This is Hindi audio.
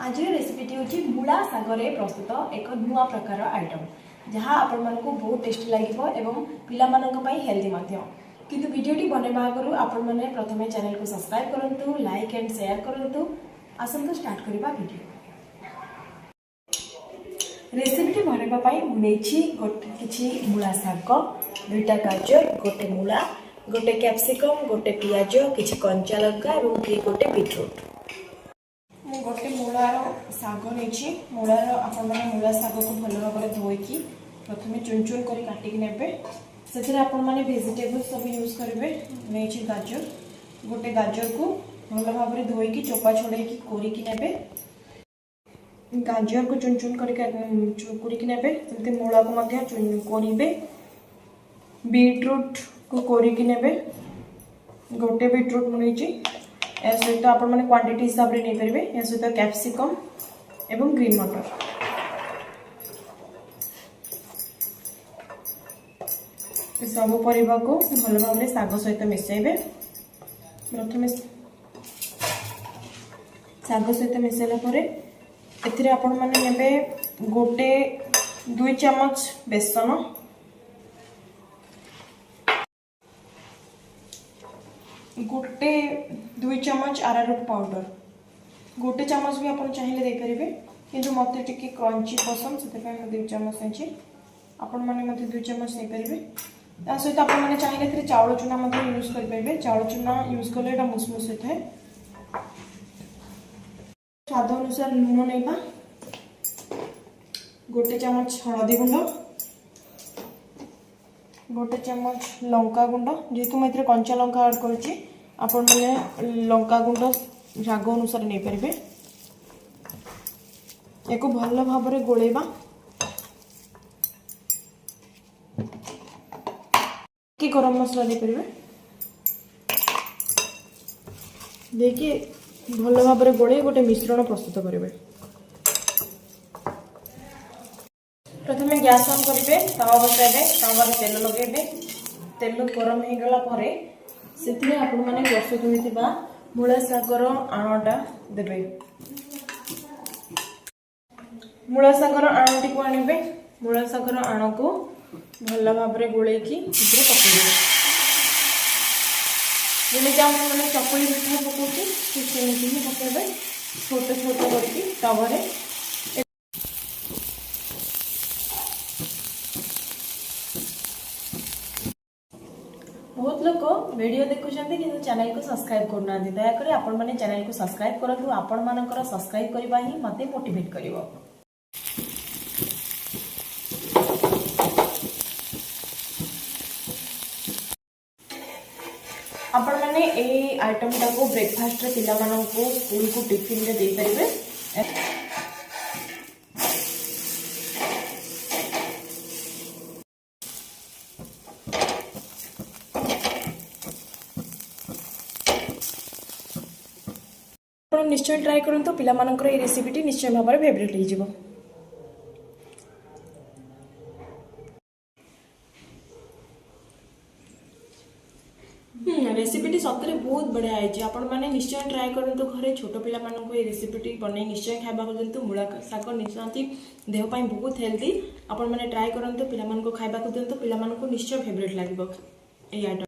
आज रेसिपीटी हूँ मूला सागरे प्रस्तुत एक नुआ प्रकार आइटम जहाँ आपण मानक बहुत टेस्टी लगे और पिला हेल्दी किंतु वीडियोटी बनवा आगु आपण मैंने प्रथम चैनल को सब्सक्राइब करूँ, लाइक एंड शेयर करूँ। आसतु स्टार्ट करवा वीडियो। रेसिपीटी बनवाई मुझे किसी मूला शाग, दुईटा गाजर, गोटे मूला, गोटे कैप्सिकम, गोटे पियाज, किसी कंचा लंका और गोटे बीटरूट। मु गोटे मूलार शाग नहीं मूलार आपण मैंने मूला शाग को भल भाव धोईकी प्रथम चुन चुन कर काटिक ने से आपण मैंने भेजिटेबल सब यूज करेंगे। नहीं गाजर, गोटे गाजर को भल भाव धोईकी चोपा छोड़ेकी कोरिकी नेबे। गाजर को चुन चुन करके नेबे। सेमती मूला को मध्य चुन कोरिबे। बीटरूट को कोरिकी नेबे। गोटे बीटरूट मुझे या सहित आपण मैंने क्वांटिटी हिसाब से नहीं पारे। या सहित कैप्सिकम एवं ग्रीन मटर सब परिवा को भल भाव शाग सहित मिसेबे। प्रथम शाग सहित मिसेला परे एथिरे आपण माने नेबे गोटे 2 चम्मच बेसन, गोटे 2 चम्मच अरारोट पाउडर, गोटे चम्मच भी आप चाहिए दे पारे किंतु मत टिके क्रंची पसंद से 2 चम्मच नहीं आपण मैंने 2 चम्मच नहीं पारे। ता सहित आप चाहिए चाउल चूना यूज करेंगे। चाउल चूना यूज कले ये मुसमुस होता है। स्वाद अनुसार लुण नहीं, गोटे चम्मच हलदी गुंड, गोटे चम्मच लंका गुंड, जेहेतु मुझे कंचा लंका ऐड करुच्ची आपण मैंने लंका गुंड राग अनुसार नहीं पारे। एक भल भाव गोलेबा। कि गरम मसला दे पारे देखिए भल भाव गोले गोटे मिश्रण प्रस्तुत करेंगे। प्रथम गैस ऑन करेंगे, तावा बसाइबे, तावा तेल लगे। तेल गरम हो गला से आपण मैंने प्रस्तुत होता मूला शागर आणटा देवे। मूला शागर आणटी को आनिबे। मूला शागर आण को भल भाव गोले पकड़े। जमी आम मैंने चकुली पिठा पकाऊँ सेमती ही पकेबे छोट छोट करके तवे। बहुत लोग वीडियो देखुंत कि चैनल को सब्सक्राइब करना। दयाकोरी आपण मैंने चैनल को सब्सक्राइब करूँ। आपण मानकर सब्सक्राइब करवा ही मते मोटिवेट करिवो। आपण मैंने ये आइटम को ब्रेकफास्ट रे पिला मानन को स्कूल को टिफिन रे दे परिबे। आपण निश्चय ट्राई करंतु। पिला मानकर ये रेसिपीटी निश्चय भाव में फेवरेट हो जिवो। रेसिपीटी सतरे बहुत बढ़िया है। आपण मैंने निश्चय ट्राई करंतु। घरे छोट पिला मानन को ये रेसिपीटी बनै निश्चय खाइबा को दिंतु। मूला शाग निश्चय देह पई बहुत हेल्दी। आपण मैंने ट्राई करंतु। पिला मानन को खाइबा को दिंतु। पिला मानन को निश्चय फेवरेट लागिबो ए आइटम।